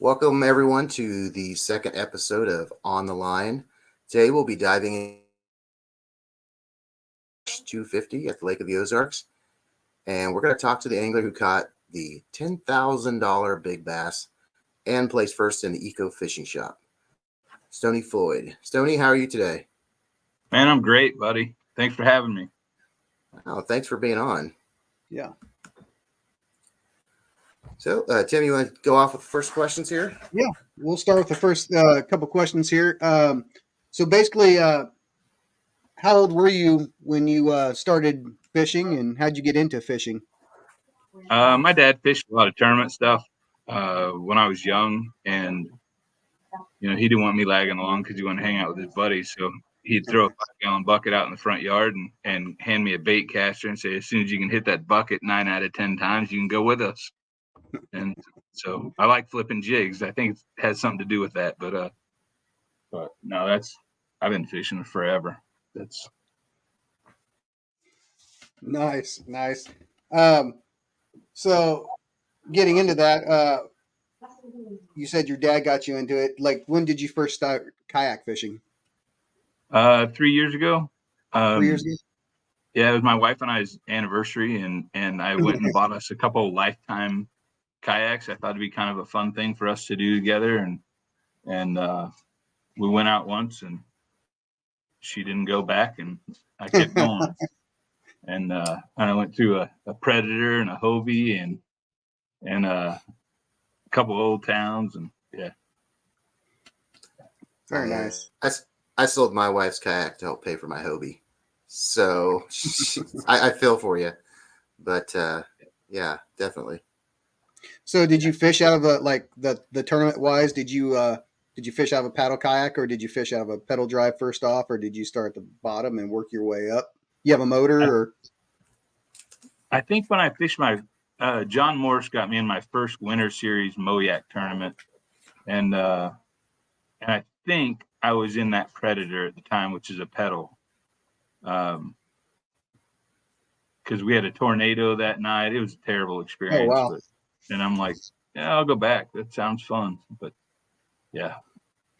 Welcome, everyone, to the second episode of On the Line. Today, we'll be diving into 250 at the Lake of the Ozarks, and we're going to talk to the angler who caught the $10,000 big bass and placed first in the Eco Fishing Shop, Stony Floyd. Stony, how are you today? Man, I'm great, buddy. Thanks for having me. Oh, thanks for being on. Yeah. So, Tim, you want to go off with the first questions here? Yeah, we'll start with the first couple questions here. So basically, how old were you when you started fishing, and how'd you get into fishing? My dad fished a lot of tournament stuff when I was young, and he didn't want me lagging along because he wanted to hang out with his buddies. So he'd throw a 5-gallon bucket out in the front yard and hand me a bait caster and say, as soon as you can hit that bucket 9 out of 10 times, you can go with us. And so I like flipping jigs. I think it has something to do with that. But no, I've been fishing forever. That's Nice. So getting into that, you said your dad got you into it. Like, when did you first start kayak fishing? 3 years ago. 3 years ago? Yeah, it was my wife and I's anniversary, and I went and bought us a couple of Lifetime kayaks. I thought it'd be kind of a fun thing for us to do together, and we went out once, and she didn't go back, and I kept going. And I went through a Predator and a Hobie and a couple old towns, and yeah. Very nice. I sold my wife's kayak to help pay for my Hobie, so I feel for you, but yeah, definitely. So did you fish out of the tournament wise? Did you fish out of a paddle kayak, or did you fish out of a pedal drive first off, or did you start at the bottom and work your way up? You have a motor, or? I think when I fished my John Morse got me in my first Winter Series Moyak tournament, and I think I was in that Predator at the time, which is a pedal, because we had a tornado that night. It was a terrible experience. Oh, wow. And I'm like, yeah, I'll go back. That sounds fun. But yeah,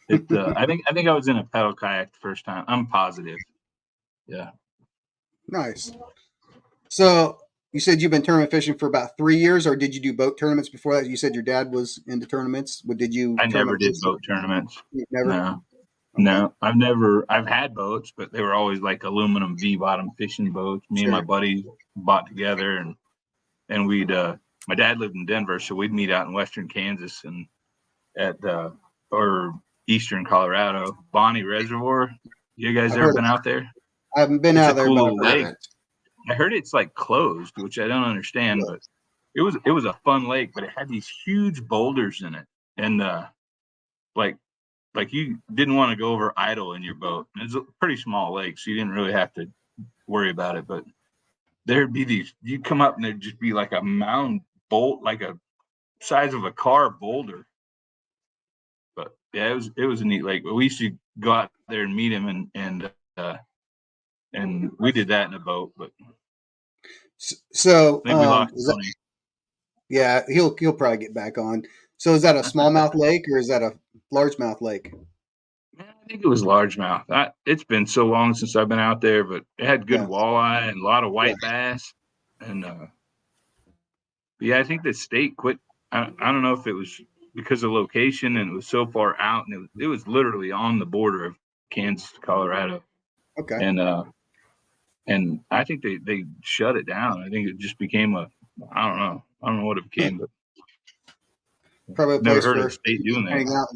I think I was in a pedal kayak the first time. I'm positive. Yeah. Nice. So you said you've been tournament fishing for about 3 years, or did you do boat tournaments before that? You said your dad was into tournaments. What did you? I never did boat tournaments. Never. No. Okay. No, I've had boats, but they were always like aluminum V-bottom fishing boats. Me and my buddies bought together, and we'd, my dad lived in Denver, so we'd meet out in western Kansas and or eastern Colorado, Bonnie Reservoir. You guys ever been out there? I haven't been out there. Cool little lake. I heard it's like closed, which I don't understand, but it was a fun lake, but it had these huge boulders in it, and like you didn't want to go over idle in your boat. It's a pretty small lake, so you didn't really have to worry about it. But there'd be these, you come up and there'd just be like a mound bolt, like a size of a car boulder. But yeah, it was a neat lake. But we used to go out there and meet him, and we did that in a boat. But so I think we lost Tony. Yeah, he'll probably get back on. So is that a smallmouth lake, or is that a largemouth lake? Man, I think it was largemouth. It's been so long since I've been out there, but it had good walleye and a lot of white bass. And yeah, I think the state quit. I don't know if it was because of location and it was so far out, and it was literally on the border of Kansas to Colorado. Okay. And I think they shut it down. I think it just became I don't know what it became, but probably never heard of the state doing that.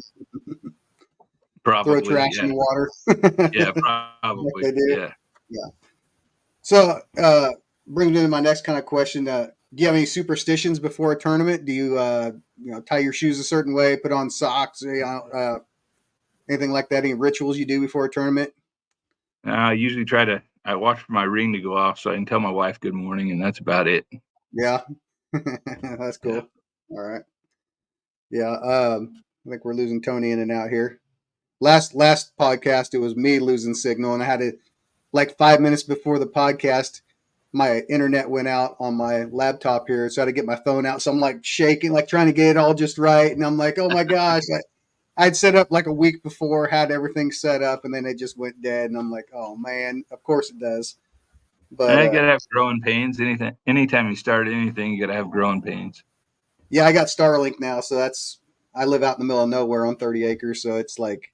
Probably throw trash in the water. Yeah, probably. Like they do. Yeah. So brings me to my next kind of question. Do you have any superstitions before a tournament? Do you tie your shoes a certain way, put on socks, anything like that? Any rituals you do before a tournament? I usually I watch for my ring to go off so I can tell my wife good morning, and that's about it. Yeah. That's cool. Yeah. All right. Yeah. I think we're losing Tony in and out here. Last podcast, it was me losing signal, and I had to, like 5 minutes before the podcast, my internet went out on my laptop here, so I had to get my phone out. So I'm like shaking, like trying to get it all just right. And I'm like, oh my gosh, I'd set up like a week before, had everything set up, and then it just went dead. And I'm like, oh man, of course it does. But You gotta have growing pains. Anytime you start anything, you gotta have growing pains. yeah, I got Starlink now, so I live out in the middle of nowhere on 30 acres, so it's like,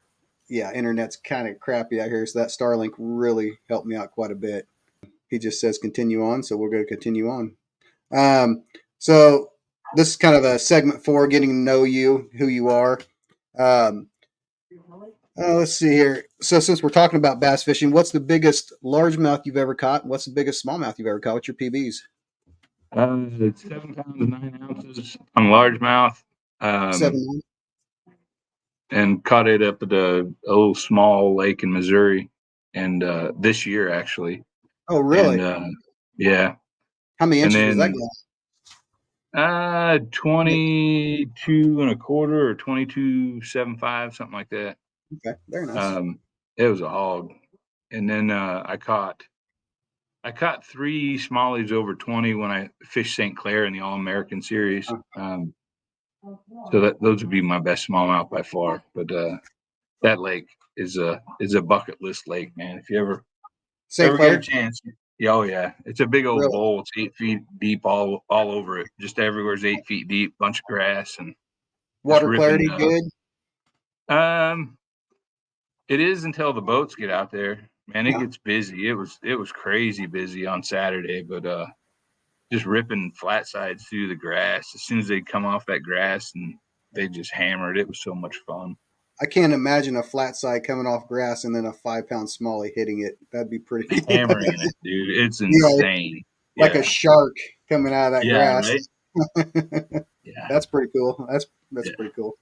yeah, internet's kind of crappy out here. So that Starlink really helped me out quite a bit. He just says continue on, so we're going to continue on. So this is kind of a segment 4, getting to know you, who you are. Let's see here. So since we're talking about bass fishing, what's the biggest largemouth you've ever caught? And what's the biggest smallmouth you've ever caught? What's your PBs? It's 7 pounds 9 ounces on largemouth. 7. And caught it up at a little small lake in Missouri, and this year actually. Oh, really? And yeah, How many and inches was that then glass? 22 and a quarter or 22.75, something like that. Okay, very nice. It was a hog, and then I caught 3 smallies over 20 when I fished St. Clair in the All American Series. So those would be my best smallmouth by far. But that lake is a bucket list lake, man. If you ever St. get Clair? a chance, oh yeah, it's a big old Really? bowl. It's 8 feet deep all over it. Just everywhere's 8 feet deep, bunch of grass and just Water ripping. clarity good? It is until the boats get out there. Man, it Yeah. gets busy. It was crazy busy on Saturday, but just ripping flat sides through the grass as soon as they come off that grass, and they just hammered. It was so much fun. I can't imagine a flat side coming off grass and then a 5-pound smallie hitting it. That'd be pretty. Hammering it, dude. It's You know, insane. like Yeah. a shark coming out of that Yeah, grass. right? Yeah. That's pretty cool. That's Yeah. pretty cool.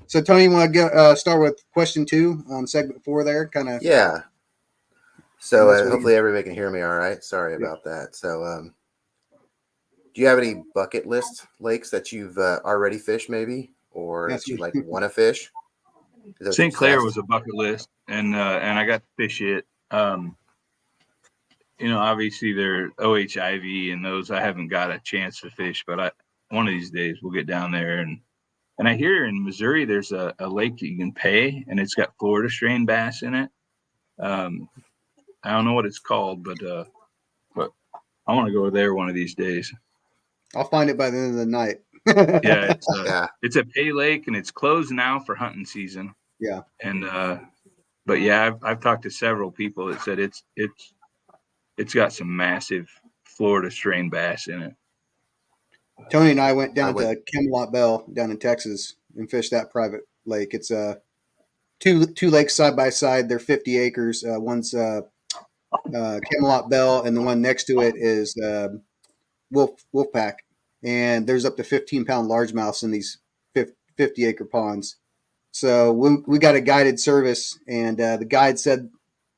So Tony, you want to start with question 2 on segment 4 there? Kind of. Yeah. So That's what hopefully everybody can hear me all right. Sorry about that. So do you have any bucket list lakes that you've already fished maybe, or That's that you like want to fish? Those St. you Clair asked? was a bucket list, and I got to fish it. Obviously they're OHIV, and those I haven't got a chance to fish, but one of these days we'll get down there. And I hear in Missouri there's a lake that you can pay, and it's got Florida strain bass in it. I don't know what it's called, but I want to go there one of these days. I'll find it by the end of the night. Yeah, Yeah. it's a pay lake, and it's closed now for hunting season. Yeah. And but yeah, I've talked to several people that said it's got some massive Florida strain bass in it. Tony and I went down to Camelot Bell down in Texas and fished that private lake. It's two lakes side by side. They're 50 acres. One's Camelot Bell, and the one next to it is Wolfpack. And there's up to 15-pound largemouths in these 50-acre ponds. So we got a guided service, and the guide said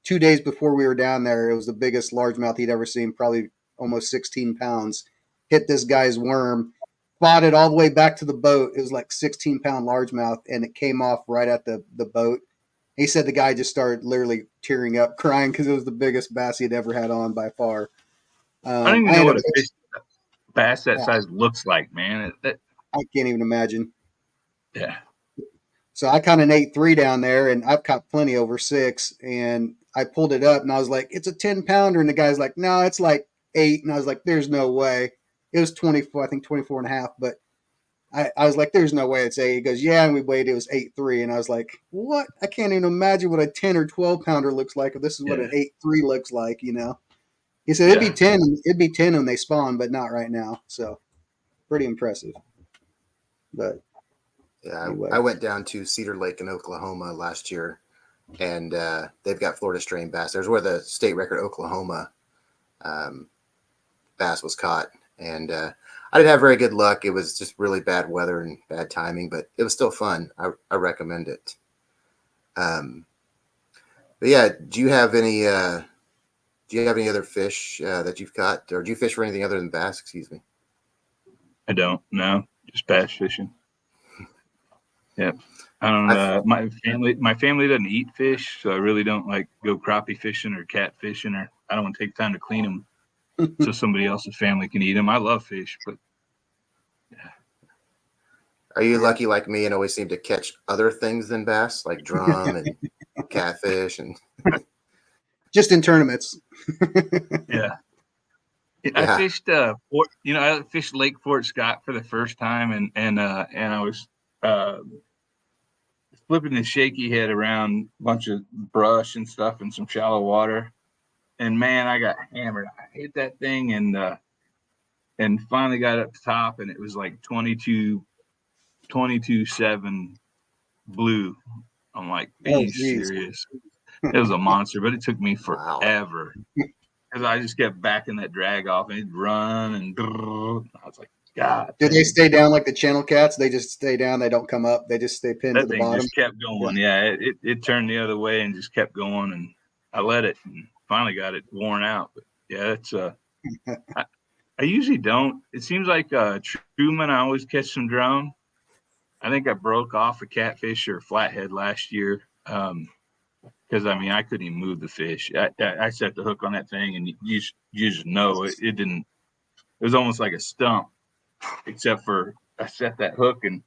2 days before we were down there, it was the biggest largemouth he'd ever seen, probably almost 16 pounds. Hit this guy's worm, fought it all the way back to the boat. It was like 16-pound largemouth, and it came off right at the boat. He said the guy just started literally tearing up, crying because it was the biggest bass he'd ever had on by far. I don't even know what a fish bass that size looks like, man. I can't even imagine. Yeah. So I caught an 8.3 down there, and I've caught plenty over 6. And I pulled it up, and I was like, "It's a 10-pounder," and the guy's like, "No, it's like 8." And I was like, "There's no way." It was 24, I think 24 and a half, but I was like, "There's no way it's 8." He goes, "Yeah," and we weighed it was 8.3, and I was like, "What? I can't even imagine what a 10 or 12-pounder looks like if this is what an 8.3 looks like." He said it'd be 10. It'd be 10 when they spawn, but not right now. So pretty impressive. But yeah, anyway. I went down to Cedar Lake in Oklahoma last year, and they've got Florida strain bass. There's where the state record Oklahoma bass was caught, and I didn't have very good luck. It was just really bad weather and bad timing, but it was still fun. I recommend it. But yeah, do you have any other fish that you've caught, or do you fish for anything other than bass? Excuse me. I don't. No, just bass fishing. Yep. I don't. My family doesn't eat fish, so I really don't like go crappie fishing or cat fishing, or I don't want to take time to clean them. so somebody else's family can eat them. I love fish, but Are you lucky like me and always seem to catch other things than bass, like drum and catfish? And Just in tournaments. yeah. I yeah, fished I fished Lake Fort Scott for the first time, and I was flipping the shaky head around a bunch of brush and stuff in some shallow water, and man, I got hammered. I hit that thing and finally got up top, and it was like 22.7 blue. I'm like, are Oh, you geez. serious? It was a monster, but it took me wow. forever because I just kept backing that drag off and it'd run and I was like, God. Do they stay down like the channel cats? They just stay down. They don't come up. They just stay pinned to That the thing bottom. just kept going. Yeah, it turned the other way and just kept going, and I let it and finally got it worn out. But yeah, it's I usually don't. It seems like Truman, I always catch some drum. I think I broke off a catfish or a flathead last year. Because I mean, I couldn't even move the fish. I set the hook on that thing, and you just know it didn't. It was almost like a stump, except for I set that hook and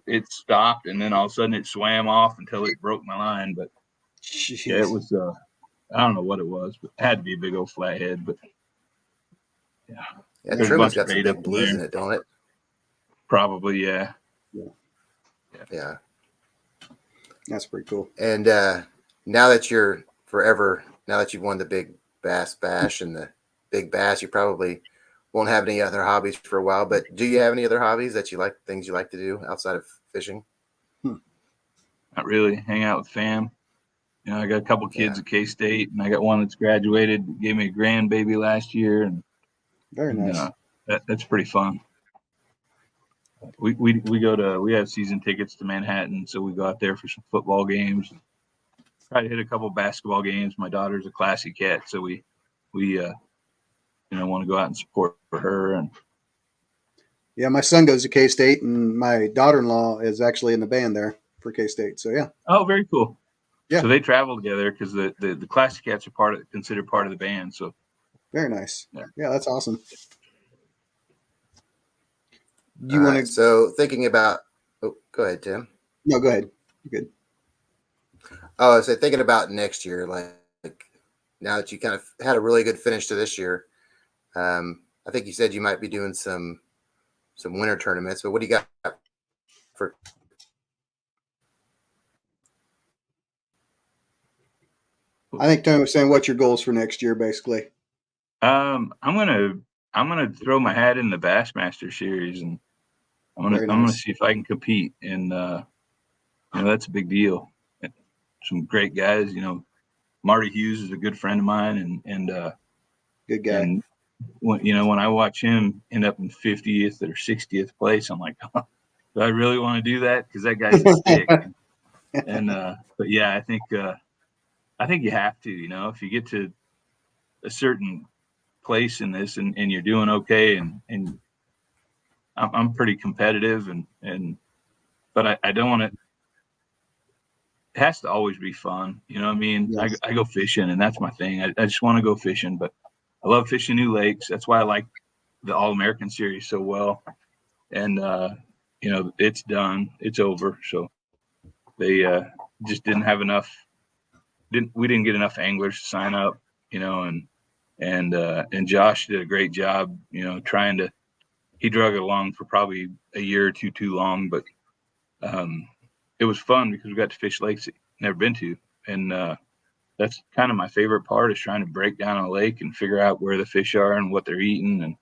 it stopped, and then all of a sudden it swam off until it broke my line. But yeah, it Jeez. was. I don't know what it was, but it had to be a big old flathead. But yeah, Yeah, there's a Truman's bunch of got some bait up big in blues in there. it, don't it? Probably, yeah. Yeah. That's pretty cool. And now that you've won the Big Bass Bash and the Big Bass, you probably won't have any other hobbies for a while. But do you have any other hobbies that you like, things you like to do outside of fishing? Not really. Hang out with fam. You know, I got a couple kids Yeah. at K-State, and I got one that's graduated. Gave me a grandbaby last year, and Very nice. that's pretty fun. We have season tickets to Manhattan, so we go out there for some football games. Try to hit a couple basketball games. My daughter's a classy cat, so we want to go out and support for her. And Yeah, my son goes to K State, and my daughter-in-law is actually in the band there for K State. So yeah, oh, very cool. Yeah. So they travel together because the classy cats are considered part of the band. So very nice. Yeah. Yeah, that's awesome. Do All you right. want to? So thinking about, go ahead, Tim. No, go ahead. You're good. Oh, so thinking about next year, like now that you kind of had a really good finish to this year, I think you said you might be doing some winter tournaments. But what do you got for? I think Tony was saying, "What's your goals for next year?" Basically, I'm gonna throw my hat in the Bassmaster series, and Very I'm gonna nice. see if I can compete. And that's a big deal. Some great guys. Marty Hughes is a good friend of mine, Good guy. and when I watch him end up in 50th or 60th place, I'm like, oh, do I really want to do that? Because that guy's a stick. But yeah, I think you have to. If you get to a certain place in this and you're doing okay, and I'm pretty competitive, but I don't want to. It has to always be fun. You know what I mean? Yes. I go fishing, and that's my thing. I just want to go fishing, but I love fishing new lakes. That's why I like the All American Series so well. And it's done. It's over. So they just didn't have enough. We didn't get enough anglers to sign up. And Josh did a great job. Trying to. He drug it along for probably a year or two too long, but it was fun because we got to fish lakes that I've never been to, and that's kind of my favorite part is trying to break down a lake and figure out where the fish are and what they're eating,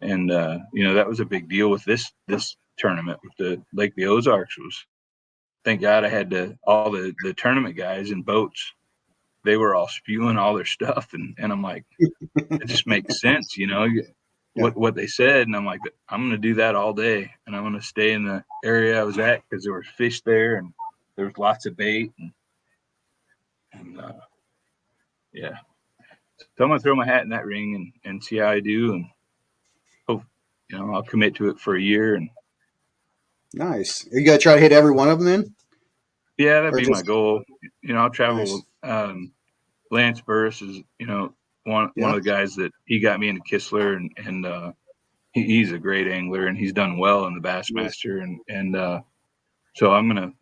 and that was a big deal with this tournament with the Lake of the Ozarks. Was thank God I had all the tournament guys in boats. They were all spewing all their stuff, and I'm like, it just makes sense, what they said, and I'm like, I'm gonna do that all day, and I'm gonna stay in the area I was at because there was fish there and there was lots of bait, and yeah. So I'm gonna throw my hat in that ring and see how I do, and hope I'll commit to it for a year. And Nice. Are you gonna try to hit every one of them then? yeah, that'd Or be my just goal. I'll travel. nice. Lance Burris is one of the guys that he got me into Kistler, and he's a great angler, and he's done well in the Bassmaster, and so I'm gonna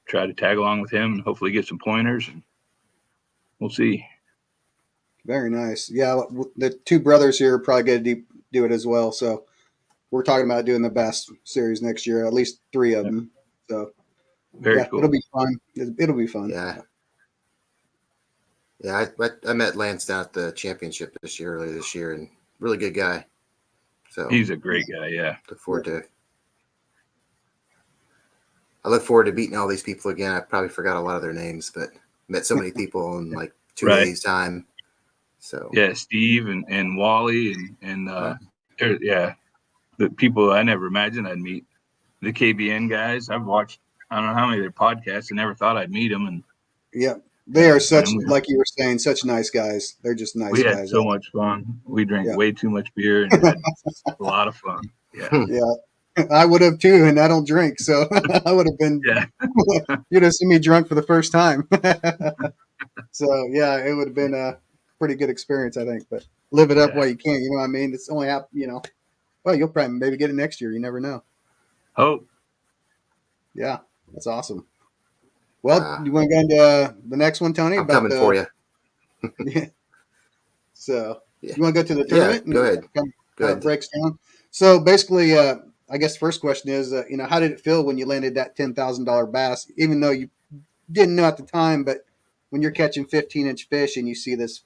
try to tag along with him and hopefully get some pointers, and we'll see. Very nice. Yeah, the two brothers here are probably going to do it as well. So we're talking about doing the Bass series next year, at least 3 of them. So Very cool. It'll be fun. It'll be fun. Yeah. Yeah, I met Lance down at the championship earlier this year, and really good guy. So he's a great guy. Yeah. I look forward to beating all these people again. I probably forgot a lot of their names, but met so many people in like 2 days time. So yeah, Steve and Wally and the people I never imagined I'd meet. The KBN guys, I've watched I don't know how many of their podcasts. I never thought I'd meet them, and they are such, like you were saying, such nice guys. They're just nice guys. We had so much fun. We drank way too much beer and had a lot of fun. Yeah. Yeah. I would have too, and I don't drink, so I would have been. Yeah. You'd have seen me drunk for the first time. So yeah, it would have been a pretty good experience, I think. But live it up while you can. You know what I mean? It's only well, you'll probably maybe get it next year. You never know. Hope. Yeah, that's awesome. Well, you want to go into the next one, Tony? I'm coming for you. Yeah. So you want to go to the tournament? Yeah, go ahead. Go ahead. Breaks down. So basically, I guess the first question is, how did it feel when you landed that $10,000 bass? Even though you didn't know at the time, but when you're catching 15-inch fish and you see this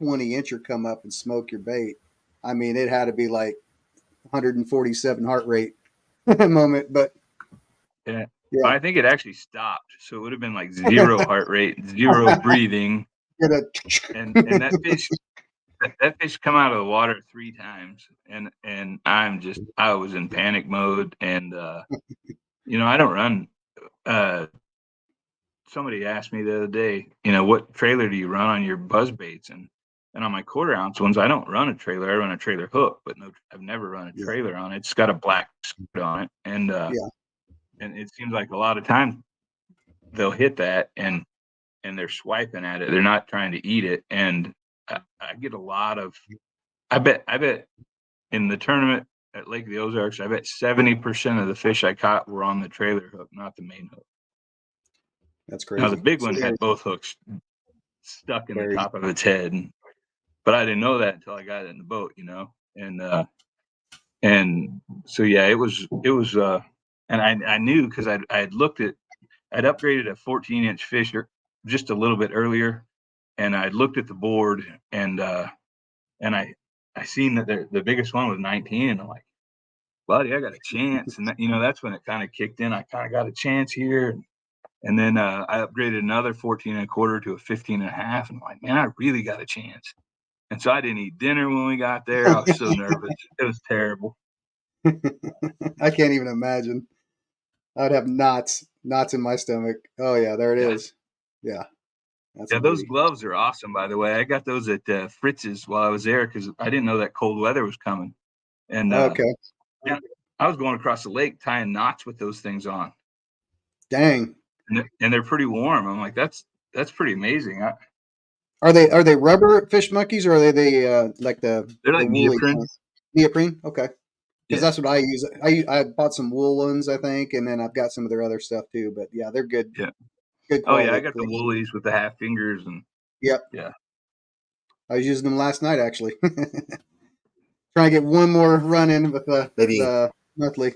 20-incher come up and smoke your bait, I mean, it had to be like 147 heart rate moment. But yeah, I think it actually stopped, so it would have been like 0 heart rate, 0 breathing, and that fish come out of the water 3 times, and I was in panic mode, and I don't run. Somebody asked me the other day, what trailer do you run on your buzz baits, and on my 1/4 ounce ones, I don't run a trailer. I run a trailer hook, but I've never run a trailer on it. It's got a black skirt on it, and it seems like a lot of times they'll hit that and they're swiping at it. They're not trying to eat it, and I get a lot of. I bet in the tournament at Lake of the Ozarks, I bet 70% of the fish I caught were on the trailer hook, not the main hook. That's crazy. Now the big one had both hooks stuck in the top of its head, but I didn't know that until I got it in the boat, and so yeah, it was, and I knew because I'd upgraded a 14-inch fish just a little bit earlier, and I looked at the board, and I seen that the biggest one was 19, and I'm like, buddy, I got a chance, and that's when it kind of kicked in. I kind of got a chance here. And then I upgraded another 14.25 to a 15.5, and I'm like, man, I really got a chance. And so I didn't eat dinner when we got there. I was so nervous. It was terrible. I can't even imagine. I'd have knots in my stomach. Oh yeah, there it is. Yeah. Those gloves are awesome, by the way. I got those at Fritz's while I was there because I didn't know that cold weather was coming. And I was going across the lake tying knots with those things on. Dang. And they're pretty warm. I'm like, that's pretty amazing. Are they rubber fish monkeys, or are they like the? They're like neoprene. Neoprene, okay. Because that's what I use. I bought some wool ones, I think, and then I've got some of their other stuff too. But yeah, they're good. Yeah. Good quality. Oh yeah, I got the woolies with the half fingers and. Yep. Yeah. I was using them last night actually. Trying to get one more run in with the monthly.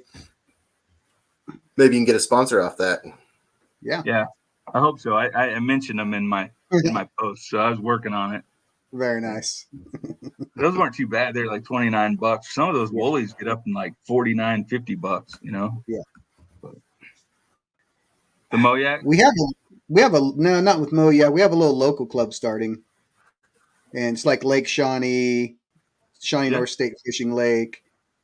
Maybe you can get a sponsor off that. Yeah. Yeah. I hope so. I mentioned them in my post, so I was working on it. Very nice. Those weren't too bad. They're like $29. Some of those woolies get up in like $49, $50. Yeah. But the Moyak. We have a no, not with Moyak. We have a little local club starting, and it's like Lake Shawnee North State Fishing Lake,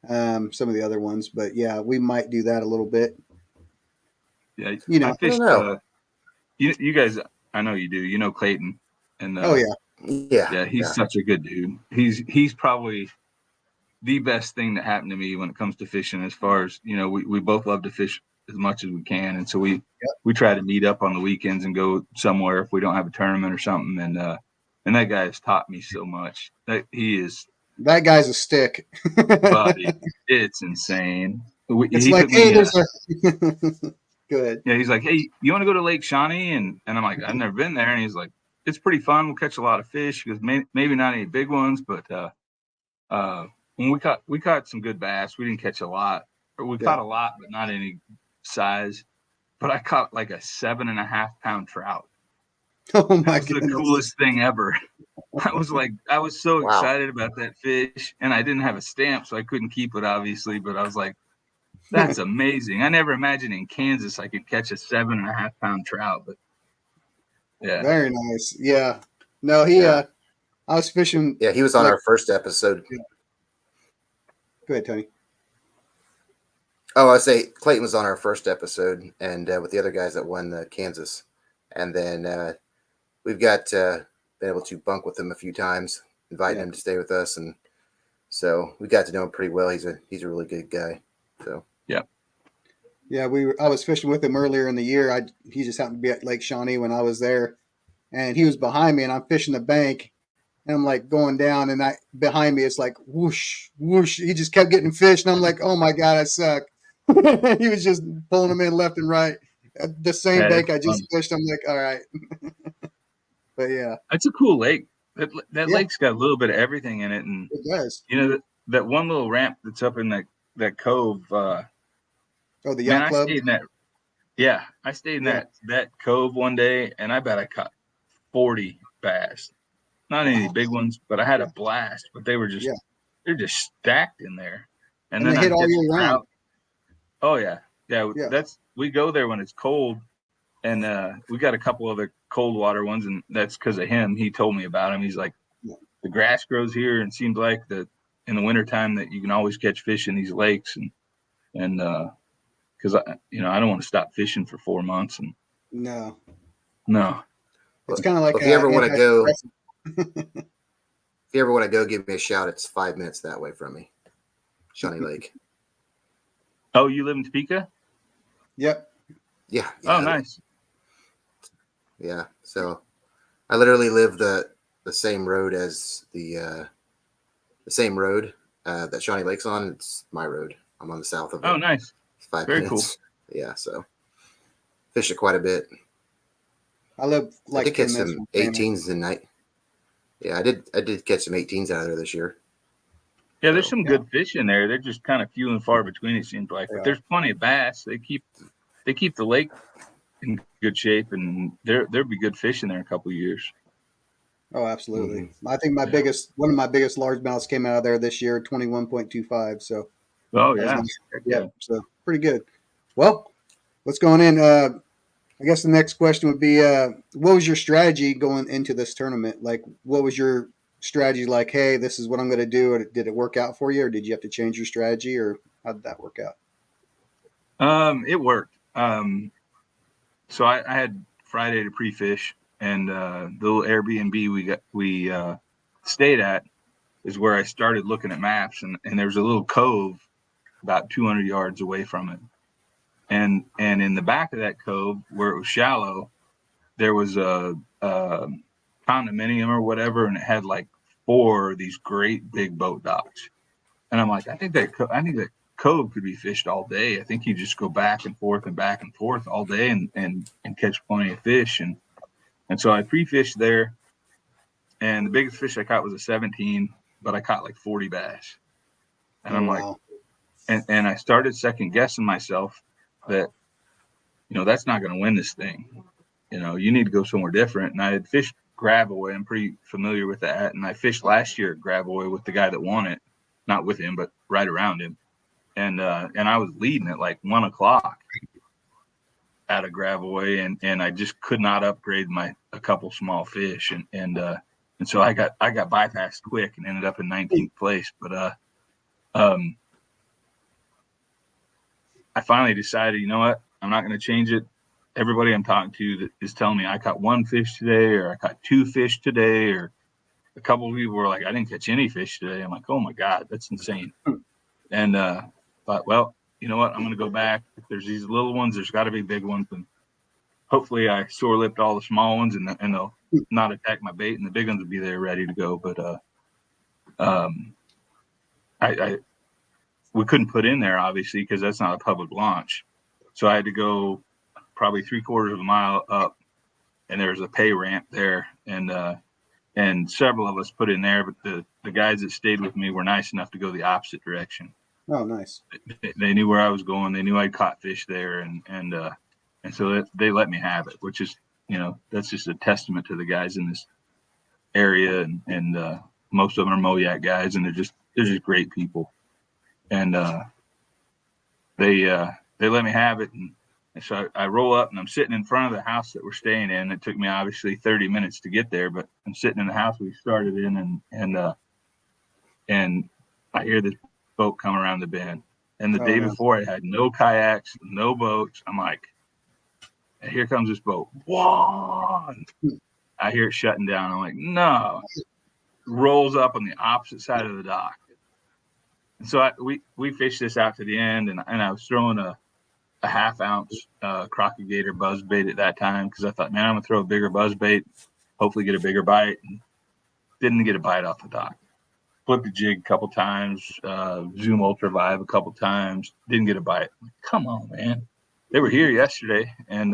some of the other ones. But yeah, we might do that a little bit. Yeah, I fished. You guys, I know you do. Clayton, and he's such a good dude. He's probably the best thing that happened to me when it comes to fishing. As far as we both love to fish as much as we can, and so we try to meet up on the weekends and go somewhere if we don't have a tournament or something. And that guy has taught me so much. That guy's a stick. Buddy, it's insane. It's He like, took hey, me. there's a good. Yeah, he's like, hey, you want to go to Lake Shawnee? And I'm like, I've never been there. And he's like, it's pretty fun. We'll catch a lot of fish. He goes, maybe not any big ones, but when we caught some good bass. We didn't catch a lot. We caught a lot, but not any size. But I caught like a 7.5 pound trout. Oh my That was goodness. the coolest thing ever. I was so Wow. excited about that fish, and I didn't have a stamp, so I couldn't keep it, obviously. But I was like, that's amazing. I never imagined in Kansas I could catch a 7.5 pound trout, but yeah. Very nice. Yeah. No, I was fishing. Yeah, he was on our first episode. Go ahead, Tony. Oh, I say Clayton was on our first episode, and with the other guys that won the Kansas, and then we've got been able to bunk with him a few times, inviting him to stay with us, and so we got to know him pretty well. He's a really good guy. So yeah, I was fishing with him earlier in the year. He just happened to be at Lake Shawnee when I was there, and he was behind me, and I'm fishing the bank, and I'm like going down, and behind me it's like whoosh whoosh. He just kept getting fish, and I'm like, oh my god, I suck. He was just pulling them in left and right. The same bank I just fished. I'm like, all right. But yeah, it's a cool lake. That lake's got a little bit of everything in it, and it does. You know that one little ramp that's up in that cove. The yacht club. I stayed in that cove one day, and I bet I caught 40 bass. Not any big ones, but I had a blast. But they were they're just stacked in there. And then they hit all year round. Oh yeah. We go there when it's cold, and we got a couple other cold water ones, and that's because of him. He told me about him. He's like, the grass grows here, and it seems like that in the wintertime that you can always catch fish in these lakes, and because I don't want to stop fishing for 4 months. And no, it's kind of like if you ever want to go. If you ever want to go, give me a shout. It's 5 minutes that way from me, Shawnee Lake. Oh, you live in Topeka? Yep. Yeah. Oh, nice. Yeah. So I literally live the same road as the same road that Shawnee Lake's on. It's my road. I'm on the south of it. Oh, nice. It's 5 Very minutes. Cool. Yeah. So fish it quite a bit. I live like I did catch some 18s tonight. Yeah, I did catch some 18s out of there this year. Yeah, there's some good fish in there. They're just kind of few and far between, it seems like. But there's plenty of bass. They keep the lake in good shape, and there'll be good fish in there in a couple of years. Oh, absolutely. Mm-hmm. I think one of my biggest largemouths came out of there this year, 21.25. So. Oh yeah. Yeah. So pretty good. Well, what's going in? I guess the next question would be, what was your strategy going into this tournament? Like, what was your strategy? Like, hey, this is what I'm going to do. Or did it work out for you, or did you have to change your strategy, or how did that work out? It worked. So I had Friday to pre-fish, and the little Airbnb we stayed at is where I started looking at maps, and there was a little cove about 200 yards away from it. And in the back of that cove, where it was shallow, there was a condominium or whatever, and it had like 4 of these great big boat docks. And I'm like, I think that cove could be fished all day. I think you just go back and forth all day and catch plenty of fish. And so I pre-fished there, and the biggest fish I caught was a 17, but I caught like 40 bass. And I'm like, and I started second guessing myself that, that's not going to win this thing. You need to go somewhere different. And I had fished Grab-Away. I'm pretty familiar with that. And I fished last year at Grab-Away with the guy that won it, not with him, but right around him. And I was leading at like 1 o'clock out of Grab-Away, and I just could not upgrade a couple small fish. And so I got bypassed quick and ended up in 19th place. But I finally decided, you know what? I'm not going to change it. Everybody I'm talking to that is telling me I caught 1 fish today, or I caught 2 fish today, or a couple of people were like, I didn't catch any fish today. I'm like, oh my God, that's insane. And thought, well, you know what? I'm going to go back. If there's these little ones, there's got to be big ones. And hopefully I sore lipped all the small ones, and they'll not attack my bait, and the big ones would be there ready to go. But we couldn't put in there obviously because that's not a public launch. So I had to go probably 3/4 of a mile up, and there was a pay ramp there, and several of us put in there, but the guys that stayed with me were nice enough to go the opposite direction. Oh, nice. They knew where I was going. They knew I'd caught fish there, and so they let me have it, which is, that's just a testament to the guys in this area, and most of them are Moyak guys, and they're just great people. And they let me have it, and so I roll up, and I'm sitting in front of the house that we're staying in. It took me obviously 30 minutes to get there, but I'm sitting in the house we started in, and I hear this boat come around the bend. And the day before, I had no kayaks, no boats. I'm like, here comes this boat. Whoa! I hear it shutting down. I'm like, no. Rolls up on the opposite side of the dock. And so we fished this out to the end, and I was throwing a 1/2 ounce Crock-O-Gator buzz bait at that time because I thought, man, I'm going to throw a bigger buzz bait, hopefully get a bigger bite. And didn't get a bite off the dock. Flipped the jig a couple times, Zoom Ultra Vibe a couple times, didn't get a bite. Like, come on, man. They were here yesterday. And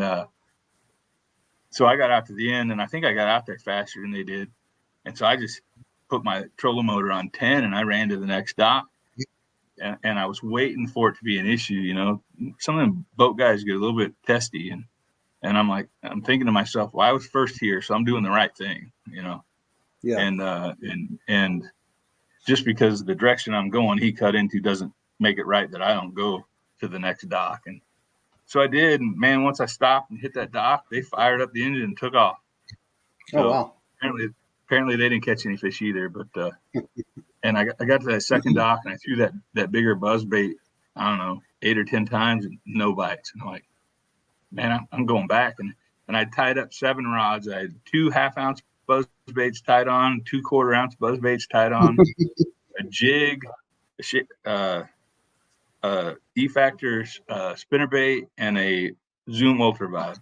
so I got out to the end, and I think I got out there faster than they did. And so I just put my trolling motor on 10, and I ran to the next dock. And I was waiting for it to be an issue. Some of them boat guys get a little bit testy, and I'm thinking to myself, well, I was first here, so I'm doing the right thing, Yeah. And just because the direction I'm going, he cut into doesn't make it right that I don't go to the next dock. And so I did. And man, once I stopped and hit that dock, they fired up the engine and took off. So wow. Apparently they didn't catch any fish either. But and I got to that second dock, and I threw that bigger buzz bait, I don't know, 8 or 10 times, and no bites. And I'm like, man, I'm going back. And I tied up 7 rods. I had 2 1/2 ounce buzz baits tied on, 2 1/4 ounce buzz baits tied on, a jig, E-Factor spinnerbait, and a Zoom Ultra Vibe.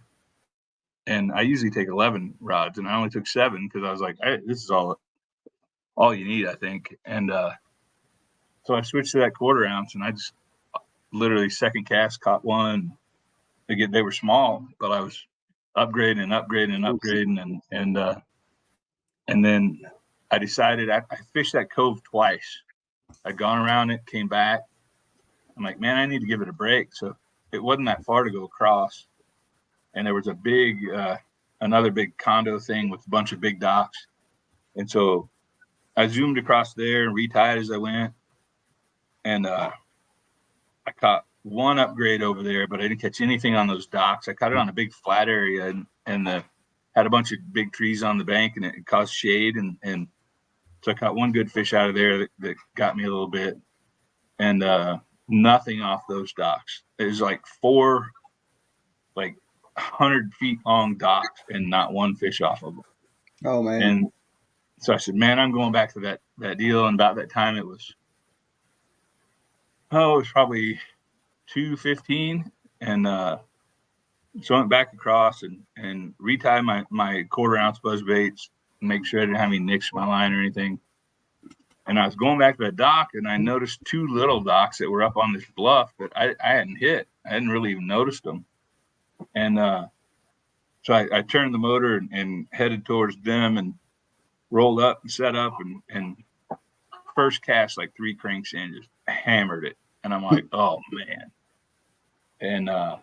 And I usually take 11 rods, and I only took 7 because I was like, hey, this is all you need, I think. And so I switched to that 1/4 ounce, and I just literally second cast caught one. Again, they were small, but I was upgrading, and then I decided I fished that cove twice. I'd gone around it, came back. I'm like, man, I need to give it a break. So it wasn't that far to go across. And there was a big, another big condo thing with a bunch of big docks. And so I zoomed across there and retied as I went. And I caught one upgrade over there, but I didn't catch anything on those docks. I caught it on a big flat area, and had a bunch of big trees on the bank, and it caused shade. And so I caught one good fish out of there that got me a little bit, and nothing off those docks. It was like 4 100 feet long docks and not one fish off of them. Oh man. And so I said, man, I'm going back to that deal. And about that time it was probably 2:15. And so I went back across and retied my 1/4 ounce buzz baits and make sure I didn't have any nicks in my line or anything. And I was going back to that dock, and I noticed 2 little docks that were up on this bluff that I hadn't hit. I hadn't really even noticed them. And so I turned the motor and headed towards them and rolled up and set up and first cast like 3 cranks in, just hammered it. And I'm like, oh man. And I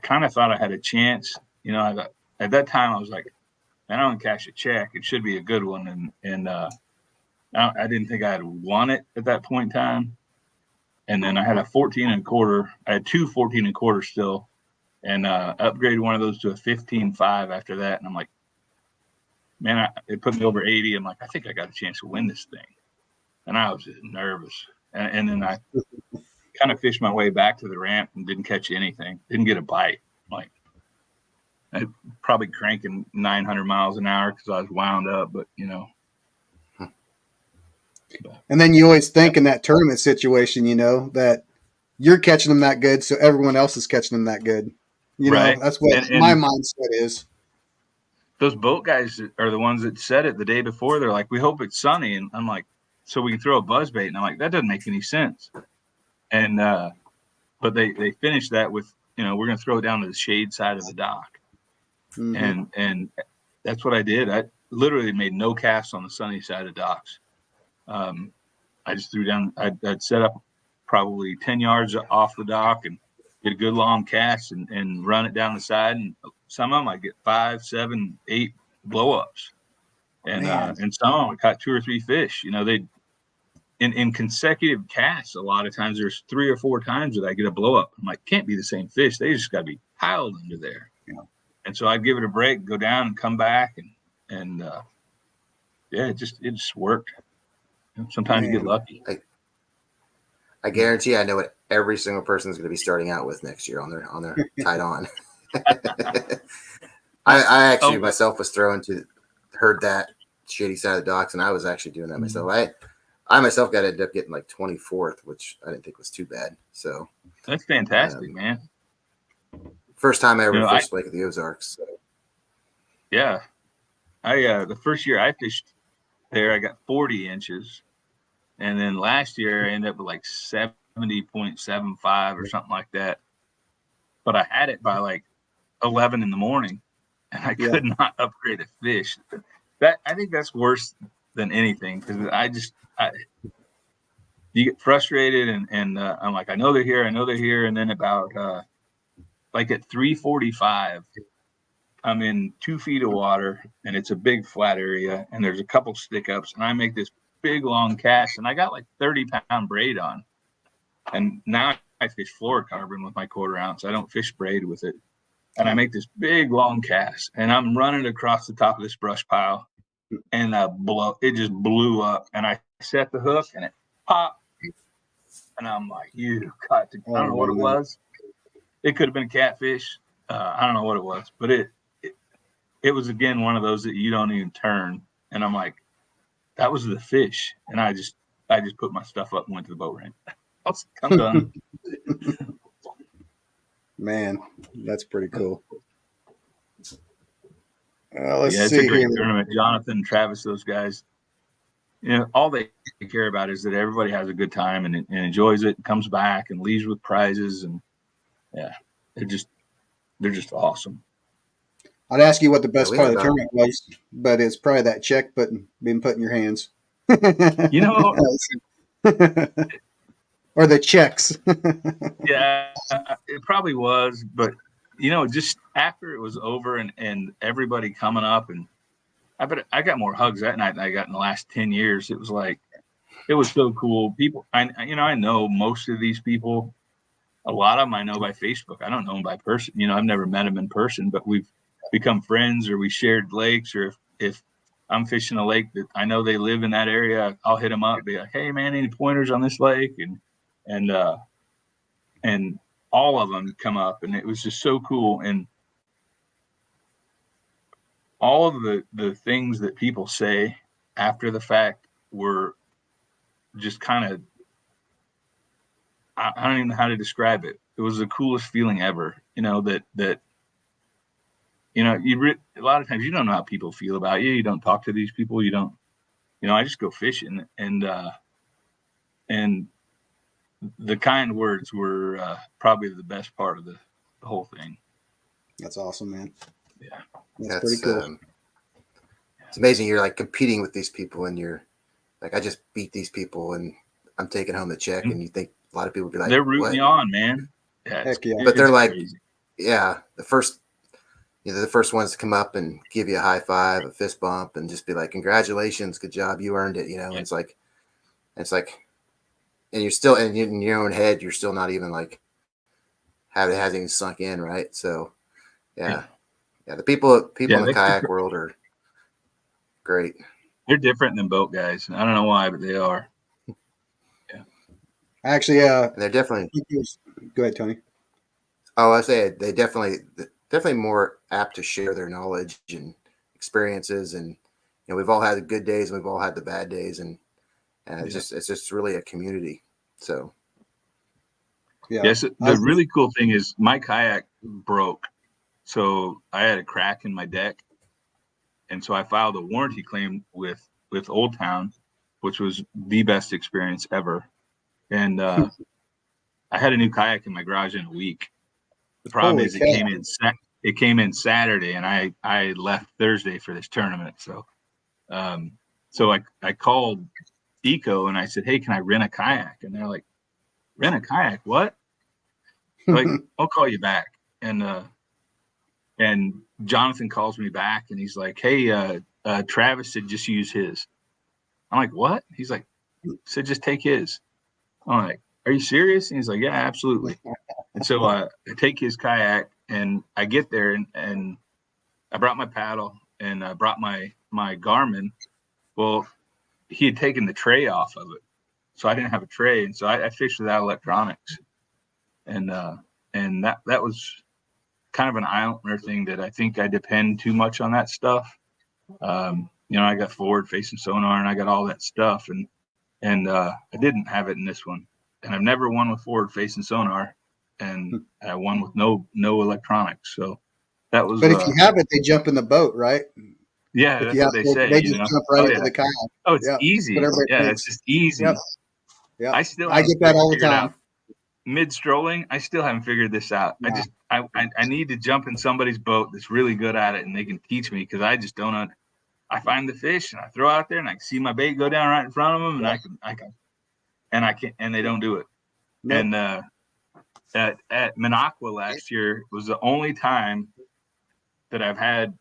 kind of thought I had a chance. I thought, at that time I was like, man, I don't cash a check. It should be a good one. And I didn't think I had won it at that point in time. And then I had a 14 1/4. I had 2 14 1/4 still. And upgraded one of those to a 15.5 after that. And I'm like, man, it put me over 80. I'm like, I think I got a chance to win this thing. And I was just nervous. And then I kind of fished my way back to the ramp and didn't catch anything. Didn't get a bite. Like, I probably cranking 900 miles an hour because I was wound up, but And then you always think in that tournament situation, that you're catching them that good, so everyone else is catching them that good. Right. That's what my mindset is. those boat guys are the ones that said it the day before. They're like, we hope it's sunny. And I'm like, so we can throw a buzz bait. And I'm like, that doesn't make any sense. And, but they finished that with, we're going to throw it down to the shade side of the dock. Mm-hmm. And that's what I did. I literally made no casts on the sunny side of docks. I just threw down, I'd set up probably 10 yards off the dock and get a good long cast and run it down the side. And some of them I get 5, 7, 8 blow-ups. And some of them I caught 2 or 3 fish. They in consecutive casts, a lot of times there's 3 or 4 times that I get a blow-up. I'm like, can't be the same fish. They just got to be piled under there. And so I'd give it a break, go down and come back. And it just worked. Sometimes you get lucky. I guarantee I know what every single person is going to be starting out with next year on their tied on. I actually myself was heard that shady side of the docks, and I was actually doing that myself. I myself got ended up getting like 24th, which I didn't think was too bad. So that's fantastic, man. First time I ever fished Lake of the Ozarks. So. Yeah, the first year I fished there, I got 40 inches. And then last year I ended up with like 70.75 or something like that. But I had it by like 11 in the morning, and I could not upgrade a fish. I think that's worse than anything, because you get frustrated and I'm like, I know they're here. And then about like at 3:45, I'm in 2 feet of water, and it's a big flat area, and there's a couple stick ups, and I make this big long cast, and I got like 30-pound braid on. And now I fish fluorocarbon with my 1/4 ounce. I don't fish braid with it. And I make this big long cast, and I'm running across the top of this brush pile, and it just blew up. And I set the hook, and it popped. And I'm like, I don't know what it was. It could have been a catfish. I don't know what it was, but it was, again, one of those that you don't even turn. And I'm like, that was the fish. And I just put my stuff up and went to the boat ramp. I'm done. Man, that's pretty cool. It's a great tournament. Jonathan and Travis, those guys, all they care about is that everybody has a good time and enjoys it, and comes back and leaves with prizes. And they're just awesome. I'd ask you what the best part of the tournament was, but it's probably that check button being put in your hands. Or the checks. Yeah, it probably was, but just after it was over and everybody coming up, and I got more hugs that night than I got in the last 10 years. It was so cool. People, I know most of these people. A lot of them I know by Facebook. I don't know them by person. I've never met them in person, but we've become friends, or we shared lakes, or if I'm fishing a lake that I know they live in that area, I'll hit them up, be like, hey man, any pointers on this lake? And all of them come up, and it was just so cool. And all of the things that people say after the fact were just kind of, I don't even know how to describe it. It was the coolest feeling ever, a lot of times you don't know how people feel about you. You don't talk to these people. You don't, I just go fishing, and the kind words were probably the best part of the whole thing. That's awesome, man. Yeah. That's pretty cool. It's amazing. You're like competing with these people, and you're like, I just beat these people and I'm taking home the check. And you think a lot of people would be like, they're rooting you on, man. Yeah, heck yeah. But they're like, crazy. The first ones to come up and give you a high five, a fist bump, and just be like, congratulations, good job, you earned it. And it's like, and you're still in your own head, you're still not even like, it hasn't even sunk in, right? So, yeah, the people in the kayak world are great. They're different than boat guys. I don't know why, but they are. Yeah. Actually, they're definitely. Go ahead, Tony. Oh, I say they definitely more apt to share their knowledge and experiences, and we've all had the good days and we've all had the bad days, and it's just really a community. So yes, the really cool thing is my kayak broke, so I had a crack in my deck, so I filed a warranty claim with Old Town, which was the best experience ever. And I had a new kayak in my garage in a week. The problem Holy is cow. it came in Saturday, and I left Thursday for this tournament. So I called Eco and I said, hey, can I rent a kayak? And they're like, rent a kayak? What? Like, I'll call you back. And Jonathan calls me back and he's like, hey, Travis said just use his. I'm like, what? He's like, said just take his. I'm like, are you serious? And he's like, yeah, absolutely. And so I take his kayak and I get there and I brought my paddle and I brought my Garmin. Well, he had taken the tray off of it, so I didn't have a tray, and so I fished without electronics. And that was kind of an eye opener thing that I think I depend too much on that stuff. I got forward facing sonar and I got all that stuff, and I didn't have it in this one. And I've never won with forward facing sonar, and I won with no electronics. So that was. But if you have it, they jump in the boat, right? Yeah, that's what they say. They just jump right into the kayak. Oh, it's easy. Yeah, it's just easy. Yep. Yep. I get that all the time. Mid strolling, I still haven't figured this out. Yeah. I need to jump in somebody's boat that's really good at it and they can teach me, because I just don't. I find the fish and I throw out there and I can see my bait go down right in front of them, and I can and they don't do it. Nope. And at Minocqua last year was the only time that I've had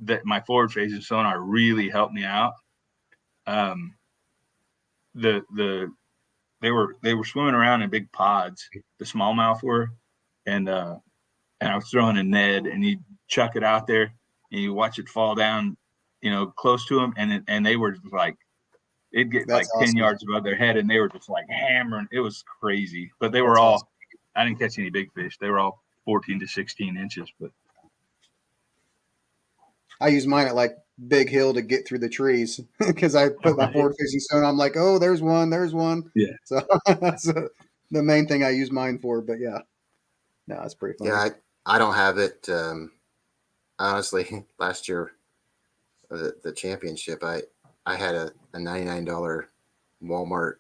that my forward facing sonar really helped me out. They were swimming around in big pods, the smallmouth were, and I was throwing a Ned, and you chuck it out there and you watch it fall down, close to them, and they were just like, it'd get like awesome. 10 yards above their head, and they were just like hammering. It was crazy, but they were all. Awesome. I didn't catch any big fish. They were all 14 to 16 inches, but. I use mine at like Big Hill to get through the trees because I put my forward facing sonar. I'm like, oh, there's one. Yeah. So that's the main thing I use mine for. But yeah, no, it's pretty fun. Yeah, I don't have it. Honestly, last year, the championship, I had a $99 Walmart